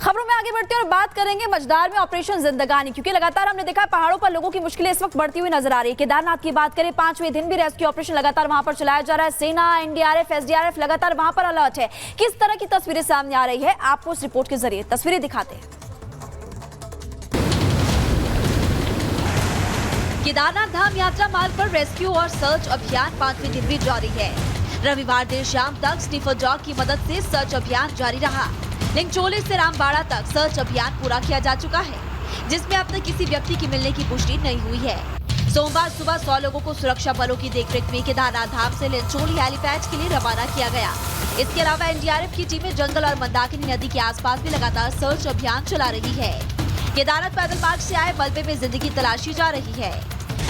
खबरों में आगे बढ़ते हैं और बात करेंगे मझदार में ऑपरेशन जिंदगानी, क्योंकि लगातार हमने देखा है पहाड़ों पर लोगों की मुश्किलें इस वक्त बढ़ती हुई नजर आ रही है। केदारनाथ की बात करें, 5वें दिन भी रेस्क्यू ऑपरेशन लगातार वहां पर चलाया जा रहा है। सेना, एनडीआरएफ, एसडीआरएफ लगातार वहां पर अलर्ट है। किस तरह की तस्वीरें सामने आ रही है, आपको इस रिपोर्ट के जरिए तस्वीरें दिखाते हैं। केदारनाथ धाम यात्रा मार्ग पर रेस्क्यू और सर्च अभियान 5वें दिन भी जारी है। रविवार देर शाम तक स्निफर डॉग की मदद से सर्च अभियान जारी रहा। लिंगचोले से रामबाड़ा तक सर्च अभियान पूरा किया जा चुका है, जिसमें अब तक किसी व्यक्ति की मिलने की पुष्टि नहीं हुई है। सोमवार सुबह 100 लोगों को सुरक्षा बलों की देखरेख में केदारनाथ धाम से लिंगचोली हेलीपैड के लिए रवाना किया गया। इसके अलावा एनडीआरएफ की टीमें जंगल और मंदाकिनी नदी के आसपास भी लगातार सर्च अभियान चला रही है। केदारनाथ पैदल मार्ग से आए मलबे में जिंदगी तलाशी जा रही है।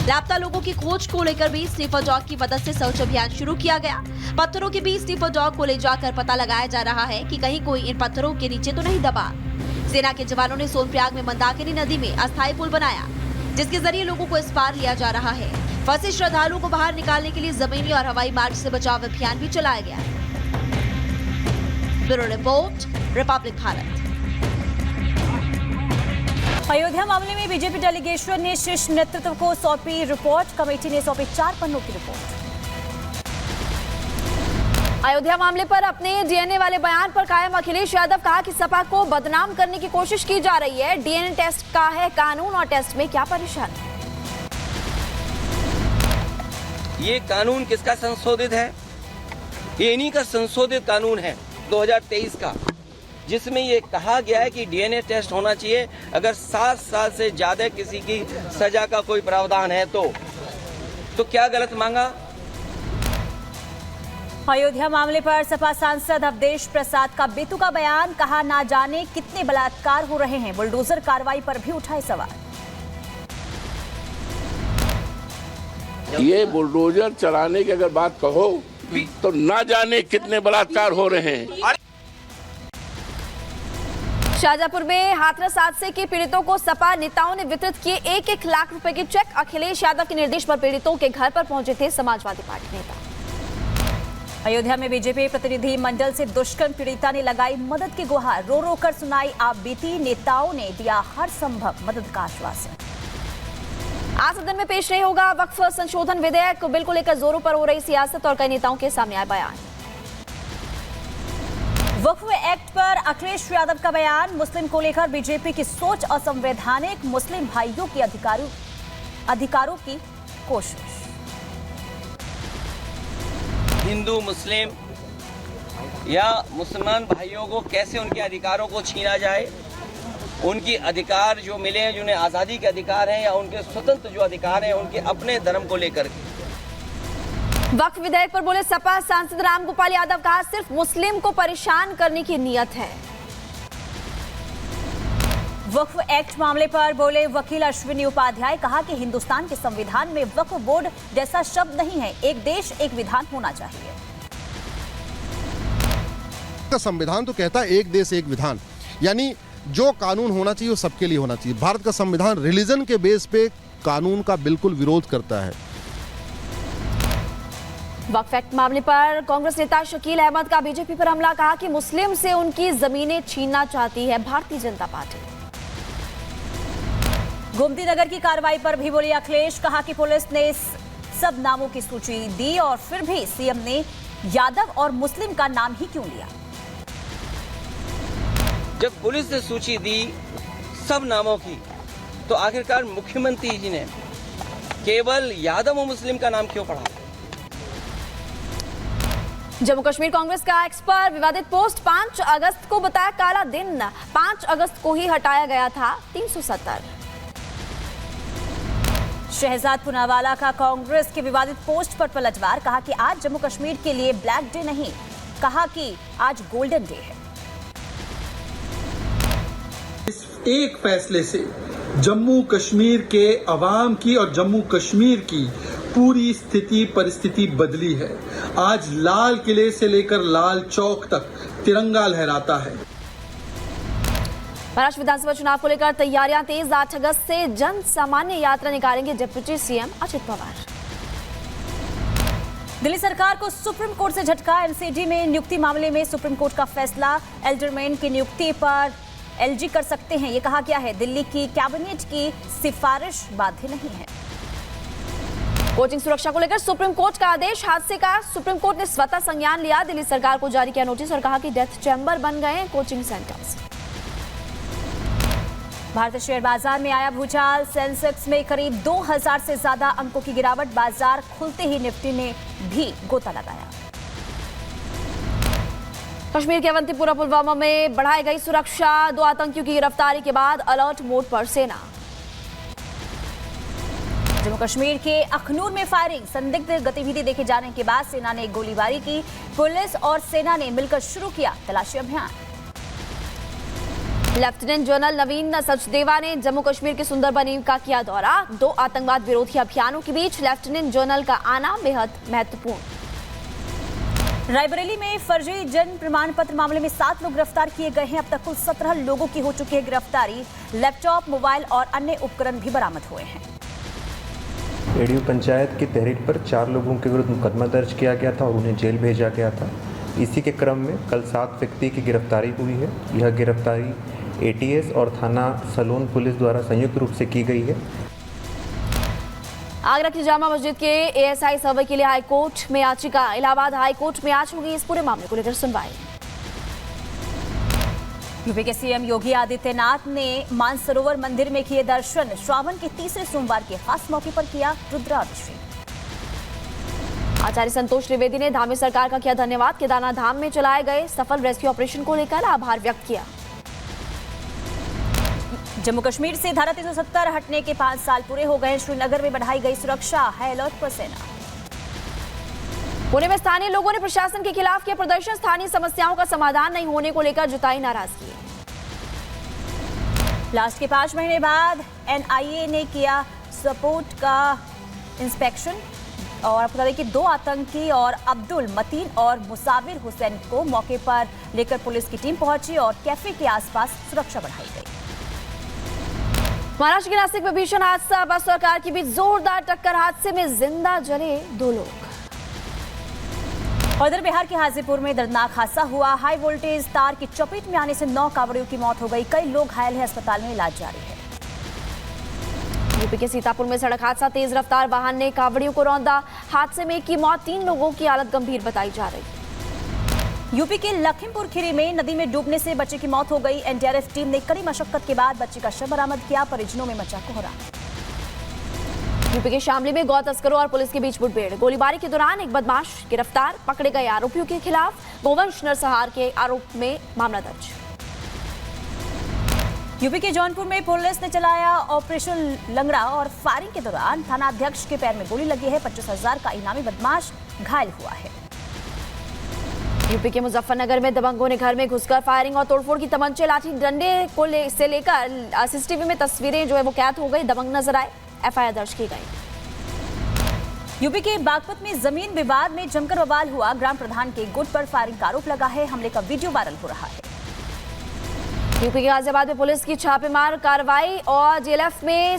लापता लोगों की खोज को लेकर भी स्निफर डॉग की मदद से सर्च अभियान शुरू किया गया। पत्थरों के बीच स्निफर डॉग को ले जाकर पता लगाया जा रहा है कि कहीं कोई इन पत्थरों के नीचे तो नहीं दबा। सेना के जवानों ने सोनप्रयाग में मंदाकिनी नदी में अस्थायी पुल बनाया, जिसके जरिए लोगों को इस पार लिया जा रहा है। फंसे श्रद्धालुओं को बाहर निकालने के लिए जमीनी और हवाई मार्ग से बचाव अभियान भी चलाया गया। Bureau report, Republic Bharat. Ayodhya मामले में बीजेपी डेलीगेशन ने शीर्ष नेतृत्व को सौंपी रिपोर्ट। कमेटी ने सौंपी 4 पन्नों की रिपोर्ट। अयोध्या मामले पर अपने डीएनए वाले बयान पर कायम अखिलेश यादव, कहा कि सपा को बदनाम करने की कोशिश की जा रही है। डीएनए टेस्ट का है कानून और टेस्ट में क्या परेशानी? ये कानून किसका संशोधित है? ये इन्हीं का संशोधित कानून है 2023 का, जिसमें ये कहा गया है कि डीएनए टेस्ट होना चाहिए अगर 7 साल से ज्यादा किसी की सजा का कोई प्रावधान है तो क्या गलत मांगा? अयोध्या मामले पर सपा सांसद अवधेश प्रसाद का बेतुका बयान, कहा ना जाने कितने बलात्कार हो रहे हैं। बुलडोजर कार्रवाई पर भी उठाए सवाल। ये बुलडोजर चलाने की अगर बात कहो तो ना जाने कितने बलात्कार हो रहे हैं। शाहजहांपुर में हाथरस हादसे के पीड़ितों को सपा नेताओं ने वितरित किए 1-1 लाख रुपए के चेक। अखिलेश यादव के निर्देश पर पीड़ितों के घर पर पहुंचे थे समाजवादी पार्टी नेता। अयोध्या में बीजेपी प्रतिनिधि मंडल से दुष्कर्म पीड़िता ने लगाई मदद की गुहार। रो रो कर सुनाई आप बीती, नेताओं ने दिया हर संभव मदद का आश्वासन। आज सदन में पेश नहीं होगा वक्फ संशोधन विधेयक। बिल को लेकर जोरों पर हो रही सियासत और कई नेताओं के सामने आए बयान। वक्फ एक्ट पर अखिलेश यादव का बयान, मुस्लिम को लेकर बीजेपी की सोच असंवैधानिक, मुस्लिम भाइयों की अधिकारों की कोशिश। हिंदू मुस्लिम या मुसलमान भाइयों को कैसे उनके अधिकारों को छीना जाए, उनकी अधिकार जो मिले हैं, जिन्हें आज़ादी के अधिकार हैं या उनके स्वतंत्र जो अधिकार हैं उनके अपने धर्म को लेकर के। वक्फ विधेयक पर बोले सपा सांसद रामगोपाल यादव, कहा सिर्फ मुस्लिम को परेशान करने की नीयत है। वक्फ एक्ट मामले पर बोले वकील अश्विनी उपाध्याय, कहा कि हिंदुस्तान के संविधान में वक्फ बोर्ड जैसा शब्द नहीं है, एक देश एक विधान होना चाहिए। संविधान तो कहता है एक देश एक विधान, यानी जो कानून होना चाहिए वो सबके लिए होना चाहिए। भारत का संविधान रिलीजन के बेस पे कानून का बिल्कुल विरोध करता है। वक्फ एक्ट मामले पर कांग्रेस नेता शकील अहमद का बीजेपी पर हमला, कहा कि मुस्लिम से उनकी जमीनें छीनना चाहती है भारतीय जनता पार्टी। गोमती नगर की कार्रवाई पर भी बोले अखिलेश, कहा कि पुलिस ने सब नामों की सूची दी और फिर भी सीएम ने यादव और मुस्लिम का नाम ही क्यों लिया। जब पुलिस ने सूची दी सब नामों की, तो आखिरकार मुख्यमंत्री जी ने केवल यादव और मुस्लिम का नाम क्यों पढ़ा? जम्मू कश्मीर कांग्रेस का एक्स पर विवादित पोस्ट, 5 अगस्त को बताया काला दिन, 5 अगस्त को ही हटाया गया था 370। शहजाद पुनावाला का कांग्रेस के विवादित पोस्ट पर पलटवार, कहा कि आज जम्मू कश्मीर के लिए ब्लैक डे नहीं, कहा कि आज गोल्डन डे है। इस एक फैसले से जम्मू कश्मीर के अवाम की और जम्मू कश्मीर की पूरी स्थिति परिस्थिति बदली है। आज लाल किले से लेकर लाल चौक तक तिरंगा लहराता है। महाराष्ट्र विधानसभा चुनाव को लेकर तैयारियां तेज, 8 अगस्त से जन सामान्य यात्रा निकालेंगे डिप्टी सीएम अजित पवार। दिल्ली सरकार को सुप्रीम कोर्ट से झटका, एनसीडी में नियुक्ति मामले में सुप्रीम कोर्ट का फैसला, एल्डरमैन की नियुक्ति पर एलजी कर सकते हैं, ये कहा गया है। दिल्ली की कैबिनेट की सिफारिश बाध्य नहीं है। कोचिंग सुरक्षा को लेकर सुप्रीम कोर्ट का आदेश। हादसे का सुप्रीम कोर्ट ने स्वतः संज्ञान लिया। दिल्ली सरकार को जारी किया नोटिस और कहा कि डेथ चैम्बर बन गए हैं कोचिंग सेंटर्स। भारतीय शेयर बाजार में आया भूचाल। सेंसेक्स में करीब 2000 से ज्यादा अंकों की गिरावट। बाजार खुलते ही निफ्टी ने भी गोता लगाया। कश्मीर के अवंतीपुरा पुलवामा में बढ़ाई गई सुरक्षा। 2 आतंकियों की गिरफ्तारी के बाद अलर्ट मोड पर सेना। जम्मू कश्मीर के अखनूर में फायरिंग। संदिग्ध गतिविधि देखे जाने के बाद सेना ने गोलीबारी की। पुलिस और सेना ने मिलकर शुरू किया तलाशी अभियान। लेफ्टिनेंट जनरल नवीन सचदेवा ने जम्मू कश्मीर के सुंदरबनी का किया दौरा। 2 आतंकवाद विरोधी अभियानों के बीच लेफ्टिनेंट जनरल का आना बेहद महत्वपूर्ण। रायबरेली में फर्जी जन्म प्रमाण पत्र मामले में 7 लोग गिरफ्तार किए गए हैं। अब तक कुल 17 लोगों की हो चुकी है गिरफ्तारी। लैपटॉप, मोबाइल और अन्य उपकरण भी बरामद हुए हैं। एडीयू पंचायत की तहरीर पर 4 लोगों के विरुद्ध मुकदमा दर्ज किया गया था और उन्हें जेल भेजा गया था। इसी के क्रम में कल 7 व्यक्ति की गिरफ्तारी हुई है। यह गिरफ्तारी एटीएस और थाना सलोन पुलिस द्वारा संयुक्त रूप से की गई है। आगरा की जामा मस्जिद के एएसआई सर्वे के लिए हाईकोर्ट में याचिका। इलाहाबाद हाईकोर्ट में आज होगी इस पूरे मामले को लेकर सुनवाई। यूपी के सीएम योगी आदित्यनाथ ने मानसरोवर मंदिर में किए दर्शन। श्रावण के तीसरे सोमवार के खास मौके पर किया रुद्राभिषेक। आचार्य संतोष त्रिवेदी ने धामी सरकार का किया धन्यवाद। केदारनाथ धाम में चलाए गए सफल रेस्क्यू ऑपरेशन को लेकर आभार व्यक्त किया। जम्मू कश्मीर से धारा 370 हटने के 5 साल पूरे हो गए। श्रीनगर में बढ़ाई गई सुरक्षा। है अलर्ट पर सेना। पुणे में स्थानीय लोगों ने प्रशासन के खिलाफ किया प्रदर्शन। स्थानीय समस्याओं का समाधान नहीं होने को लेकर जताई नाराजगी। लास्ट के 5 महीने बाद एनआईए ने किया सपोर्ट का इंस्पेक्शन और आपको बता दें कि 2 आतंकी और अब्दुल मतीन और मुसाविर हुसैन को मौके पर लेकर पुलिस की टीम पहुंची और कैफे के आसपास सुरक्षा बढ़ाई गई। महाराष्ट्र के नासिक में भीषण हादसा। बस और कार के बीच जोरदार टक्कर। हादसे में जिंदा जले 2 लोग। उधर बिहार के हाजीपुर में दर्दनाक हादसा हुआ। हाई वोल्टेज तार की चपेट में आने से 9 कांवड़ियों की मौत हो गई। कई लोग घायल हैं। अस्पताल में इलाज जारी है। यूपी के सीतापुर में सड़क हादसा। तेज रफ्तार वाहन ने कांवड़ियों को रौंदा। हादसे में 1 की मौत, 3 लोगों की हालत गंभीर बताई जा रही है। यूपी के लखीमपुर खीरी में नदी में डूबने से बच्चे की मौत हो गई। एनडीआरएफ टीम ने कड़ी मशक्कत के बाद बच्चे का शव बरामद किया। परिजनों में मचा कोहराम। यूपी के शामली में गौ तस्करों और पुलिस के बीच मुठभेड़। गोलीबारी के दौरान एक बदमाश गिरफ्तार। पकड़े गए आरोपियों के खिलाफ गोवंश नरसंहार के आरोप में मामला दर्ज। यूपी के जौनपुर में पुलिस ने चलाया ऑपरेशन लंगड़ा और फायरिंग के दौरान थानाध्यक्ष के पैर में गोली लगी है। 25,000 का इनामी बदमाश घायल हुआ है। यूपी के मुजफ्फरनगर में दबंगों ने घर में घुसकर फायरिंग और तोड़फोड़ की। तमंचे, लाठी डंडे को से लेकर सीसीटीवी में तस्वीरें जो है वो कैद हो गई। दबंग नजर आए। एफआईआर दर्ज की गई। यूपी के बागपत में जमीन विवाद में जमकर बवाल हुआ। ग्राम प्रधान के गुट पर फायरिंग का आरोप लगा है। हमले का वीडियो वायरल हो रहा है। यूपी के गाजियाबाद में पुलिस की छापेमार कार्रवाई और जेएलएफ में